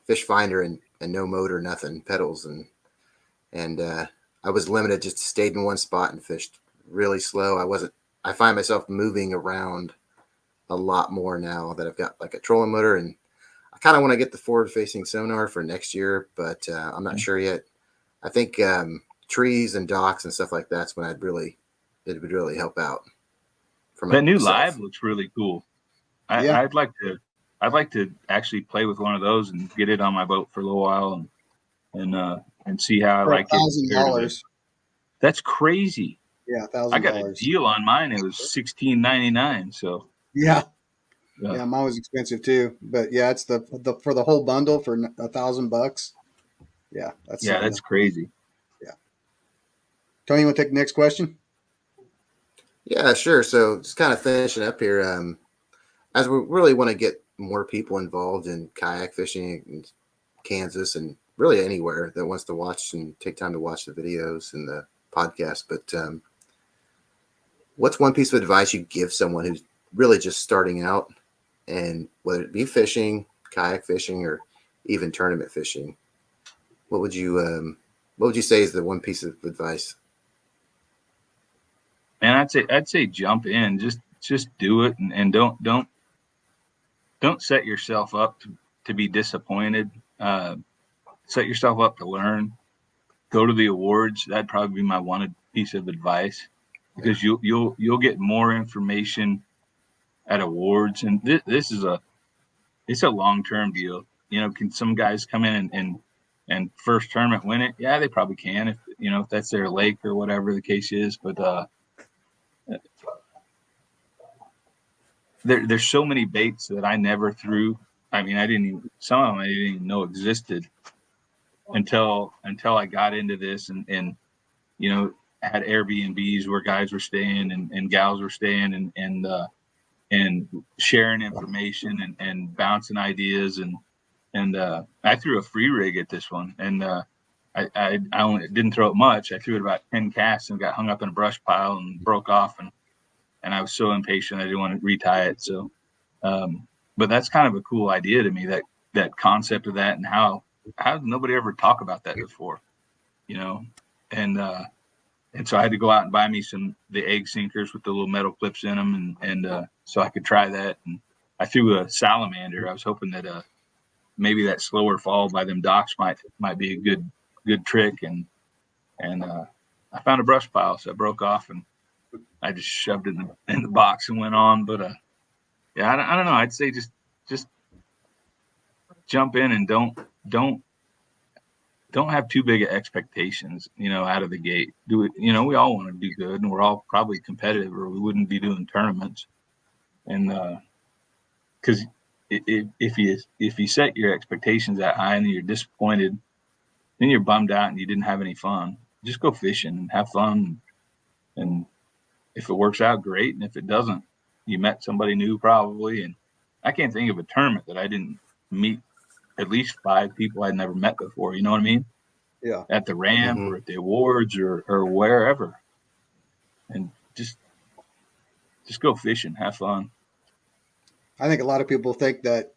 fish finder and no motor, nothing, pedals, and I was limited, just stayed in one spot and fished really slow. I find myself moving around a lot more now that I've got like a trolling motor, and I kind of want to get the forward facing sonar for next year, but I'm not sure yet. I think trees and docks and stuff like that's when it would really help out. That new live looks really cool. I'd like to actually play with one of those and get it on my boat for a little while and see how I like it. $1,000. That's crazy. Yeah, $1,000. I got a deal on mine. It was $16.99. So yeah, mine was expensive too. But yeah, it's the for the whole bundle for $1,000. Yeah, that's crazy. Yeah. Tony, you want to take the next question? Yeah, sure. So just kind of finishing up here, as we really want to get more people involved in kayak fishing in Kansas and really anywhere that wants to watch and take time to watch the videos and the podcast, but what's one piece of advice you give someone who's really just starting out, and whether it be fishing, kayak fishing, or even tournament fishing? What would you say is the one piece of advice? Man, I'd say jump in, just do it, and don't set yourself up to be disappointed. Set yourself up to learn. Go to the awards. That'd probably be my one piece of advice, because you'll get more information at awards, and this is it's a long-term deal. Can some guys come in and first tournament win it? Yeah, they probably can if that's their lake or whatever the case is. But there's so many baits that I never threw. I mean, some of them I didn't even know existed until I got into this and had Airbnbs where guys were staying and gals were staying and sharing information and bouncing ideas and I threw a free rig at this one, and I only didn't throw it much. I threw it about 10 casts and got hung up in a brush pile and broke off, and I was so impatient I didn't want to retie it. So, but that's kind of a cool idea to me, that concept of that, and how did nobody ever talk about that before, you know? And so I had to go out and buy me the egg sinkers with the little metal clips in them, and so I could try that. And I threw a salamander. I was hoping that maybe that slower fall by them docks might be a good trick. And I found a brush pile, so I broke off and I just shoved it in the box and went on. But yeah, I don't know. I'd say just jump in and don't have too big of expectations, out of the gate. Do it. We all want to do good, and we're all probably competitive, or we wouldn't be doing tournaments. And because if you set your expectations that high and you're disappointed, then you're bummed out and you didn't have any fun. Just go fishing and have fun. And if it works out, great. And if it doesn't, you met somebody new probably. And I can't think of a tournament that I didn't meet at least 5 people I'd never met before. You know what I mean? Yeah. At the ramp or at the awards or wherever. And just go fishing, have fun. I think a lot of people think that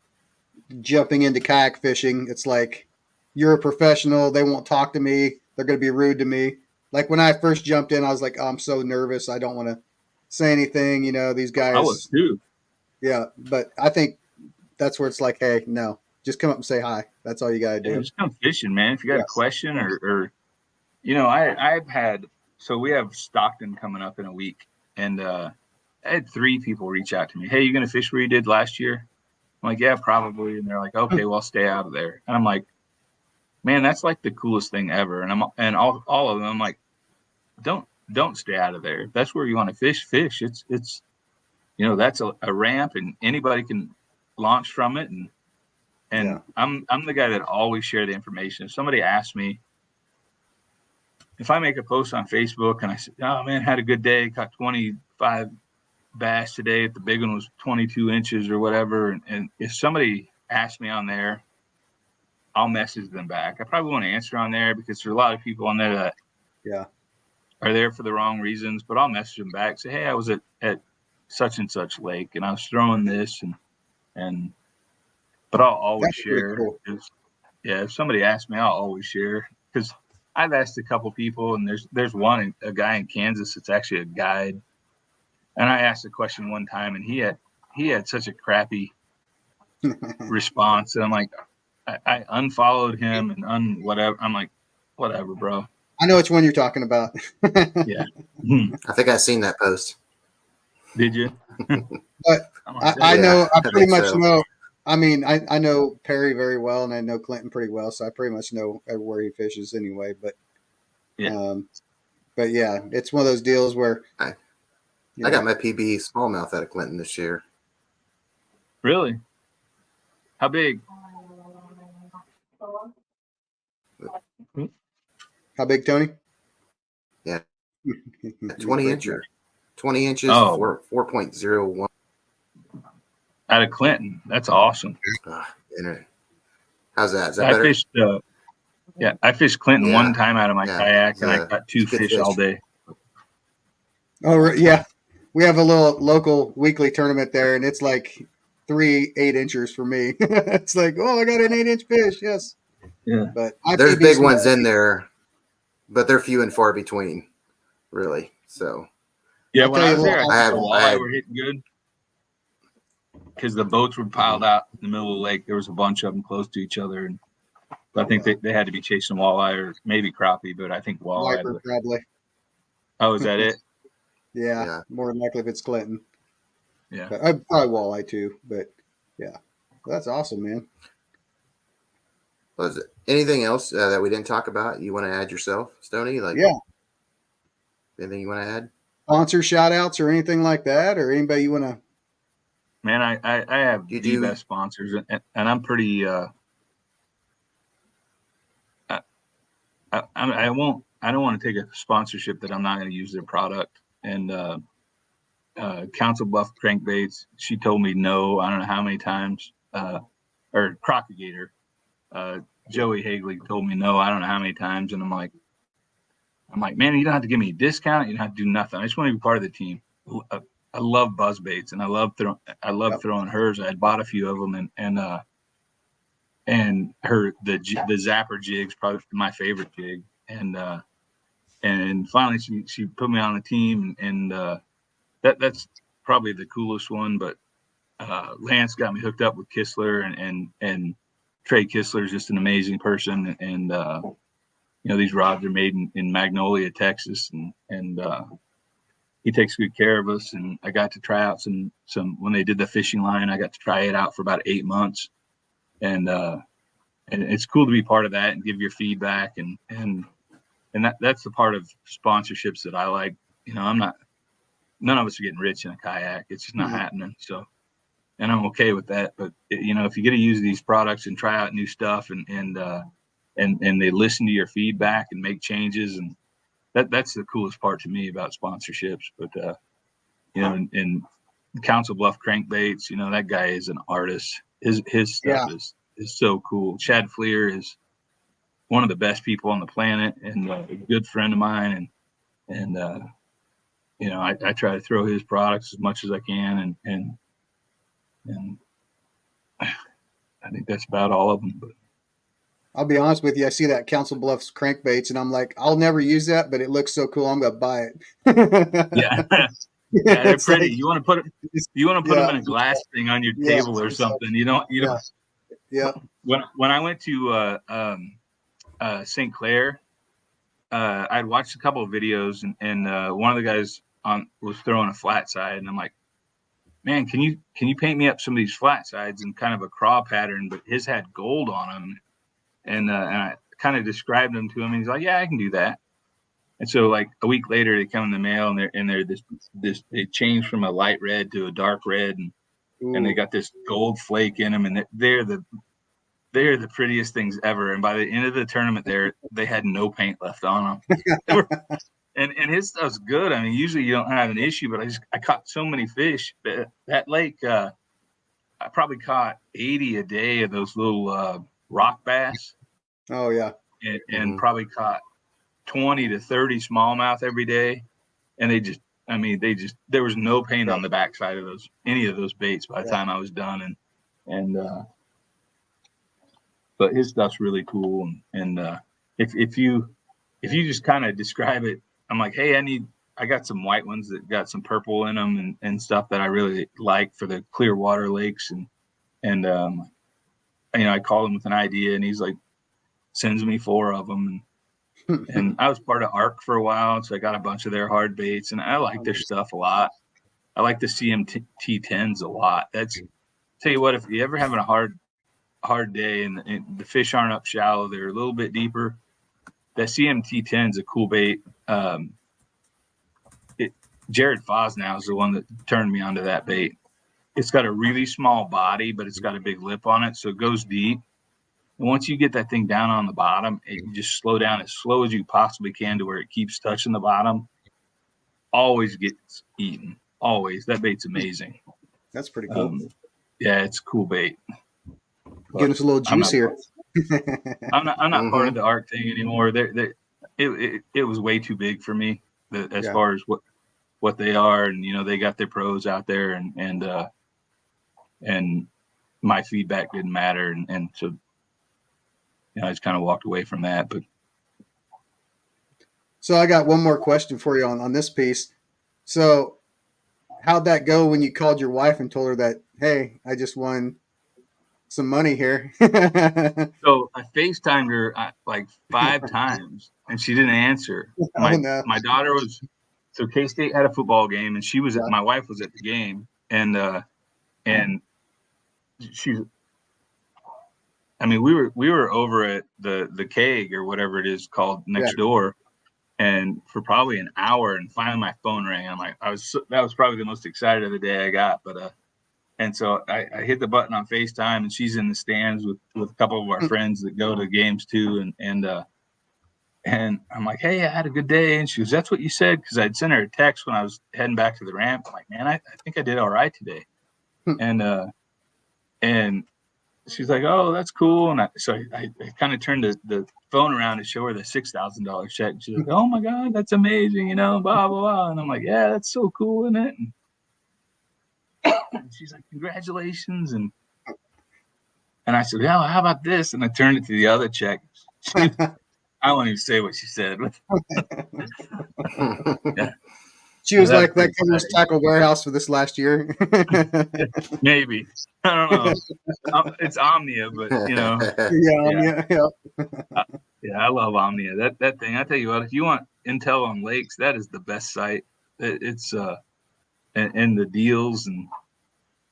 jumping into kayak fishing, it's like you're a professional. They won't talk to me. They're going to be rude to me. Like when I first jumped in, I was like, oh, I'm so nervous. I don't want to say anything. These guys. I was too. Yeah. But I think that's where it's like, hey, no, just come up and say hi. That's all you got to do. Yeah, just come fishing, man. If you got a question or I've had, so we have Stockton coming up in a week, and I had 3 people reach out to me. Hey, you going to fish where you did last year? I'm like, yeah, probably. And they're like, okay, well, I'll stay out of there. And I'm like, man, that's like the coolest thing ever. And all of them, I'm like, don't stay out of there. If that's where you want to fish. It's that's a ramp, and anybody can launch from it. And yeah. I'm the guy that always share the information. If somebody asks me, if I make a post on Facebook and I say, oh man, had a good day, caught 25 bass today, if the big one was 22 inches or whatever, and if somebody asks me on there, I'll message them back. I probably won't answer on there because there's a lot of people on there that are there for the wrong reasons, but I'll message them back, say, hey, I was at such and such lake and I was throwing this, but I'll always share. Cool. Yeah, if somebody asks me, I'll always share, because I've asked a couple people, and there's a guy in Kansas that's actually a guide. And I asked a question one time, and he had such a crappy response. And I'm like, I unfollowed him and whatever. I'm like, whatever, bro. I know which one you're talking about. Yeah. I think I've seen that post. Did you? But I know, I pretty much know. I mean, I know Perry very well, and I know Clinton pretty well, so I pretty much know where he fishes anyway. But yeah, it's one of those deals where I got my PB smallmouth out of Clinton this year. Really? How big? How big, Tony? Yeah, 20 incher, 20 inches, 4.01. Out of Clinton. That's awesome. How's that? Is that better? I fished Clinton one time out of my kayak, and I got 2 fish all day. Oh, yeah. We have a little local weekly tournament there, and it's like 3 8-inchers for me. It's like, oh, I got an 8-inch fish. Yes. Yeah. But there's big ones in there, but they're few and far between, really. So. Yeah, when I was there, I were hitting good, because the boats were piled out in the middle of the lake. There was a bunch of them close to each other, and I think they had to be chasing walleye or maybe crappie, but I think walleye. Viper, probably. Oh, is that it? Yeah, more than likely if it's Clinton. Yeah, but probably walleye too. But yeah, that's awesome, man. Was it anything else that we didn't talk about you want to add yourself, Stony? Anything you want to add? Sponsor shout outs or anything like that, or anybody you want to? Man, I have the best sponsors, and I'm pretty. I don't want to take a sponsorship that I'm not going to use their product. And Council Bluff Crankbaits, she told me no, I don't know how many times. Or Crock-O-Gator, Joey Hagley told me no, I don't know how many times. And I'm like, man, you don't have to give me a discount. You don't have to do nothing. I just want to be part of the team. love buzz baits, and I love throwing hers. I had bought a few of them, and the zapper jig's probably my favorite jig, and finally she put me on the team, and that's probably the coolest one. But Lance got me hooked up with Kistler, and Trey Kistler is just an amazing person, and these rods are made in Magnolia, Texas, and he takes good care of us. And I got to try out some when they did the fishing line. I got to try it out for about 8 months, and it's cool to be part of that and give your feedback, and that's the part of sponsorships that I like. None of us are getting rich in a kayak. It's just not happening. So, and I'm okay with that. But if you get to use these products and try out new stuff, and they listen to your feedback and make changes, and that's the coolest part to me about sponsorships. But and Council Bluff Crankbaits, that guy is an artist. His stuff is so cool. Chad Fleer is one of the best people on the planet, and a good friend of mine, and I try to throw his products as much as I can, and I think that's about all of them. But I'll be honest with you. I see that Council Bluffs crankbaits, and I'm like, I'll never use that, but it looks so cool. I'm gonna buy it. Yeah, they're pretty. Like, you want to put them in a glass thing on your table or something. You don't. Yeah. When I went to St. Clair, I'd watched a couple of videos, and one of the guys was throwing a flat side, and I'm like, man, can you paint me up some of these flat sides in kind of a craw pattern? But his had gold on them, and I kind of described them to him, and he's like, yeah, I can do that. And so like a week later, they come in the mail, and they're this they changed from a light red to a dark red, and they got this gold flake in them, and they're the prettiest things ever. And by the end of the tournament, they had no paint left on them. And his stuff's good. I mean, usually you don't have an issue, but I caught so many fish. That lake, I probably caught 80 a day of those little rock bass. Oh yeah. And probably caught 20 to 30 smallmouth every day. And there was no paint on the backside of any of those baits by the time I was done. But his stuff's really cool. And if you just kind of describe it, I'm like, hey, I got some white ones that got some purple in them and stuff that I really like for the clear water lakes. And I called him with an idea, and he's like, sends me 4 of them. And I was part of ARC for a while, so I got a bunch of their hard baits, and I like their stuff a lot. I like the CMT 10s a lot. Tell you what, if you're ever having a hard day and the fish aren't up shallow, they're a little bit deeper, that CMT 10 is a cool bait. Jared Fosnow is the one that turned me onto that bait. It's got a really small body, but it's got a big lip on it, so it goes deep. And once you get that thing down on the bottom, you just slow down as slow as you possibly can to where it keeps touching the bottom. Always gets eaten. Always. That bait's amazing. That's pretty cool. Yeah, it's a cool bait. Getting us a little juice here. I'm not part of the ARC thing anymore. It was way too big for me as far as what they are, and they got their pros out there, and my feedback didn't matter, and so I just kind of walked away from that. But so I got one more question for you on this piece. So how'd that go when you called your wife and told her that, hey, I just won some money here? So I FaceTimed her like 5 times, and she didn't answer. My daughter was, so K-State had a football game, and she was my wife was at the game, and she's, we were over at the keg or whatever it is called next door, and for probably an hour, and finally my phone rang. I'm like, that was probably the most excited of the day I got, but and so I hit the button on FaceTime, and she's in the stands with a couple of our friends that go to games too, and I'm like, hey, I had a good day. And she goes, that's what you said? Because I'd sent her a text when I was heading back to the ramp. I'm like, man, I think I did all right today. And she's like, oh, that's cool. And so I kind of turned the phone around to show her the $6,000 check. And she's like, oh my God, that's amazing, blah, blah, blah. And I'm like, yeah, that's so cool, isn't it? She's like, congratulations. And I said, yeah, well, how about this? And I turned it to the other chick. I won't even say what she said. Yeah. She was That's like, that pretty covers funny. Tackle Warehouse for this last year. Maybe. I don't know. It's Omnia, but yeah. Yeah, I love Omnia. That thing, I tell you what, if you want intel on lakes, that is the best site. It's and the deals, and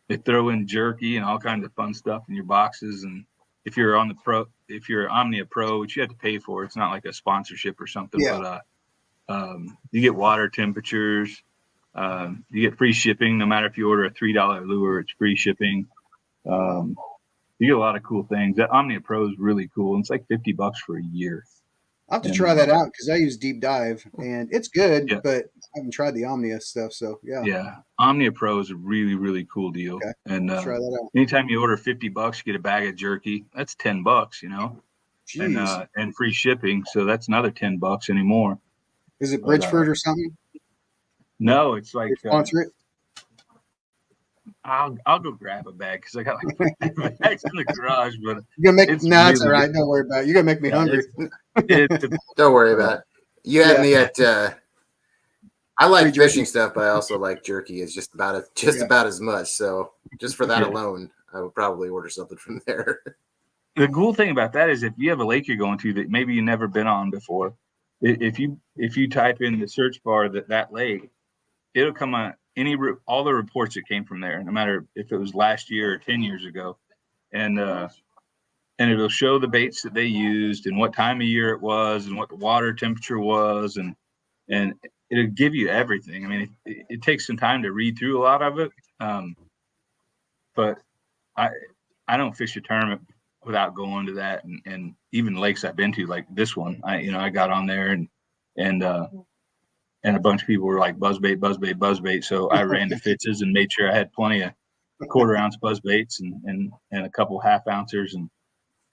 they throw in jerky and all kinds of fun stuff in your boxes. And if you're Omnia Pro, which you have to pay for, it's not like a sponsorship or something, Yeah. but you get water temperatures. You get free shipping. No matter if you order a $3 lure, it's free shipping. You get a lot of cool things. That Omnia Pro is really cool. And it's like $50 for a year. I'll have to try that out because I use Deep Dive and it's good, Yeah. but I haven't tried the Omnia stuff. So Yeah. Omnia Pro is a really, really cool deal. Okay. And Let's try that out. anytime you order $50, you get a bag of jerky. That's $10, you know, Jeez. and free shipping. So that's another $10 anymore. Is it Bridgeford or something? No, it's like They sponsor it? I'll go grab a bag because I got like 50 bags in the garage. But You're gonna make it's it's really all right. Don't worry about it. You're gonna make me hungry. Don't worry about it. You had me at. I like fishing stuff, but I also like jerky. It's just about as much. So just for that alone, I would probably order something from there. The cool thing about that is if you have a lake you're going to that maybe you've never been on before, if you type in the search bar that lake, it'll come on all the reports that came from there, no matter if it was last year or 10 years ago, and it'll show the baits that they used and what time of year it was and what the water temperature was, and it'll give you everything. I mean, it takes some time to read through a lot of it, but I don't fish a tournament without going to that, and even lakes I've been to, like this one, I got on there and a bunch of people were like buzzbait. So I ran to Fitz's and made sure I had plenty of quarter-ounce buzzbaits and a couple half-ouncers. And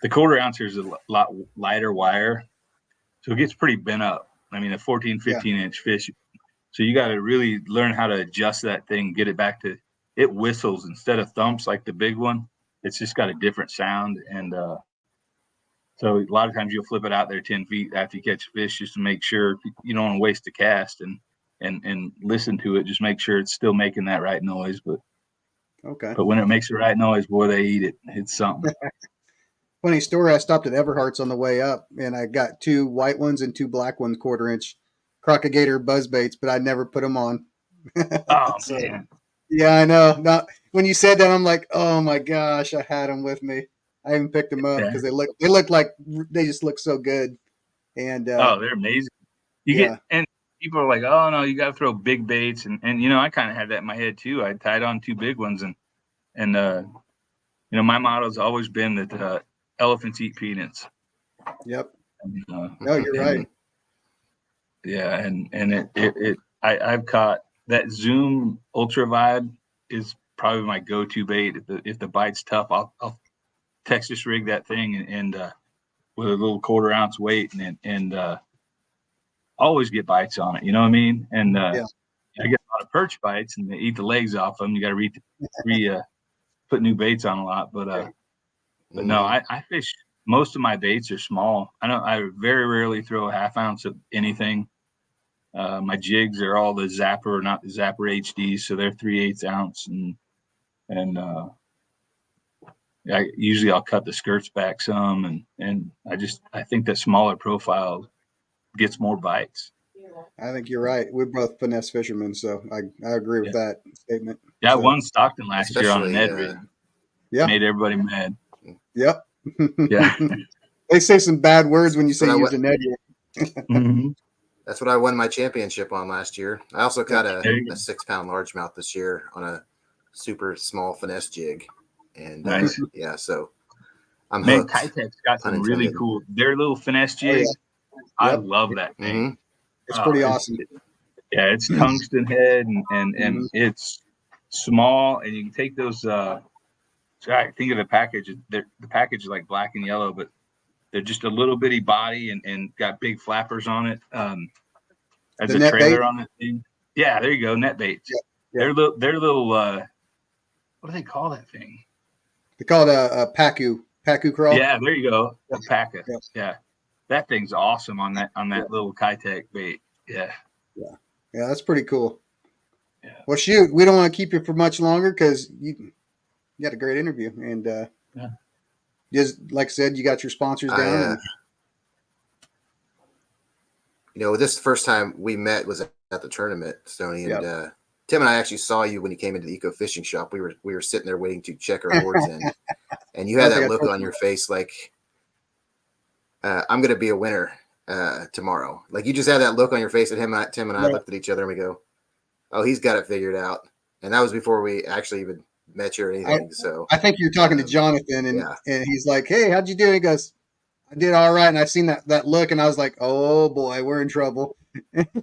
the quarter-ouncer is a lot lighter wire, so it gets pretty bent up. I mean, a 14, 15-inch fish. So you got to really learn how to adjust that thing, get it back to – it whistles instead of thumps like the big one. It's just got a different sound. And so a lot of times you'll flip it out there 10 feet after you catch a fish just to make sure you don't want to waste the cast and listen to it. Just make sure it's still making that right noise. But when it makes the right noise, boy, they eat it. It's something. Funny story. I stopped at Everhart's on the way up, and I got 2 white ones and 2 black ones, 1/4-inch Crock-O-Gator buzzbaits, but I never put them on. Oh, man. Yeah, I know. Not when you said that, I'm like, oh my gosh, I had them with me. I even picked them up because they look like they just look so good. And they're amazing. And people are like, oh no, you got to throw big baits, and I kind of had that in my head too. I tied on 2 big ones, and my motto's always been that elephants eat peanuts. Yep. No, you're right. Yeah, and I've caught that Zoom Ultra Vibe is probably my go-to bait. If the bite's tough, I'll Texas rig that thing and with a little 1/4-ounce weight and always get bites on it. You know what I mean? And I get a lot of perch bites and they eat the legs off them. You got to put new baits on a lot, but no, I fish. Most of my baits are small. I very rarely throw a 1/2 ounce of anything. My jigs are all the Zapper, not the Zapper HDs, so they're 3/8 ounce, and I'll cut the skirts back some, and I think that smaller profile gets more bites. I think you're right. We're both finesse fishermen, so I agree with that statement. Yeah, I won Stockton last year on an Ed rig. Yeah, made everybody mad. Yep. Yeah. They say some bad words when you say use an Ed rig. Mm-hmm. That's what I won my championship on last year. I also caught a 6-pound largemouth this year on a super small finesse jig. And nice. So I'm hooked. Kitech's got some really cool. Their little finesse jig. I love that thing. Mm-hmm. It's pretty awesome. It's tungsten head and it's small, and you can take those. I think of the package. The package is like black and yellow, but they're just a little bitty body and got big flappers on it. As a trailer on that thing. Yeah, there you go. Net baits. Yeah. They're little what do they call that thing? They call it a Pacu crawl. Yeah, there you go. A paca. Yeah. Yeah. That thing's awesome on that little Kitech bait. Yeah. Yeah, that's pretty cool. Yeah. Well, shoot, we don't want to keep you for much longer because you got a great interview, and Yeah. just like I said, you got your sponsors down. This first time we met was at the tournament, Stony, and Tim and I actually saw you when you came into the eco fishing shop. We were sitting there waiting to check our boards in, and you had that look on your face like, I'm going to be a winner tomorrow. Like you just had that look on your face, and Tim and I looked at each other and we go, "Oh, he's got it figured out." And that was before we actually even met you or anything. I think you're talking to Jonathan, and he's like, "Hey, how'd you do?" And he goes, "I did all right." And I seen that look, and I was like, "Oh boy, we're in trouble."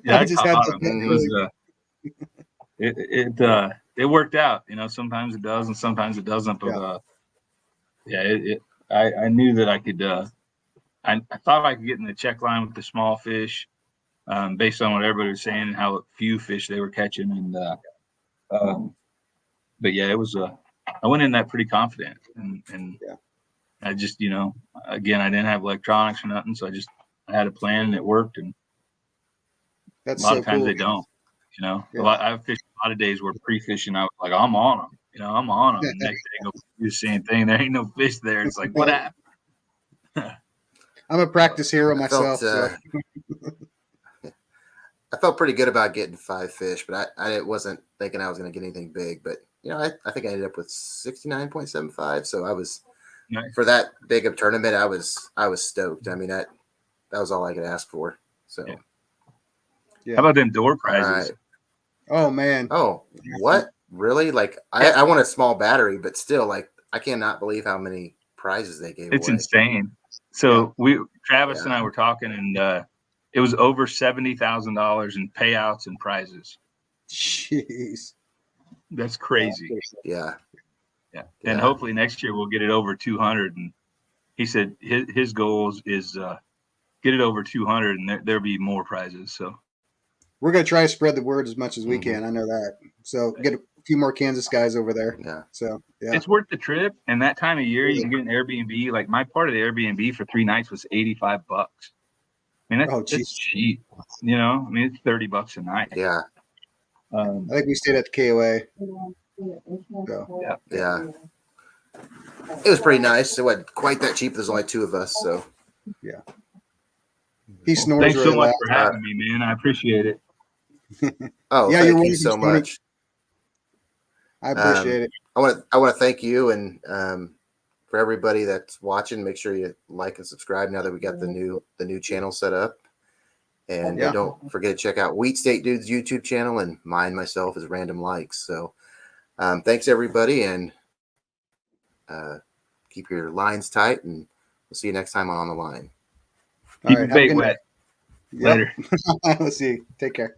Yeah, I just had to. It worked out. Sometimes it does, and sometimes it doesn't. But I knew that I could. I thought I could get in the check line with the small fish, based on what everybody was saying and how few fish they were catching. And but yeah, it was. I went in that pretty confident, and I just, again, I didn't have electronics or nothing, so I had a plan and it worked. And that's a lot so of times cool. they don't. I've fished a lot of days where pre-fishing, I was like, I'm on them. I'm on them. The next day, I go do the same thing. There ain't no fish there. It's like, what happened? I'm a practice hero myself. I felt pretty good about getting 5 fish, but I wasn't thinking I was going to get anything big. But I think I ended up with 69.75. So I was for that big of tournament. I was stoked. I mean that was all I could ask for. So. Yeah. How about them door prizes? Right. Oh man. Oh, what? Really? Like I want a small battery, but still, like I cannot believe how many prizes they gave. It's away. Insane. So Travis and I were talking, and it was over $70,000 in payouts and prizes. Jeez, that's crazy. Yeah. And hopefully next year we'll get it over 200. And he said his goals is get it over 200, and there'll be more prizes. So. We're going to try to spread the word as much as we can. I know that. So get a few more Kansas guys over there. Yeah. So, it's worth the trip. And that time of year, you can get an Airbnb. Like my part of the Airbnb for 3 nights was $85. I mean, that's cheap. It's $30 a night. Yeah. I think we stayed at the KOA. So. Yeah. It was pretty nice. It wasn't quite that cheap. There's only 2 of us. So, yeah. He snores. Thanks really so much loud. for having me, man. I appreciate it. Oh, yeah, thank you so much. I appreciate it. I want to thank you, and for everybody that's watching, make sure you like and subscribe now that we got the new channel set up. And don't forget to check out Wheat State Dude's YouTube channel, and myself is Random Likes. So thanks everybody, and keep your lines tight, and we'll see you next time on the line. Keep your bait wet. Later. Let's see. Take care.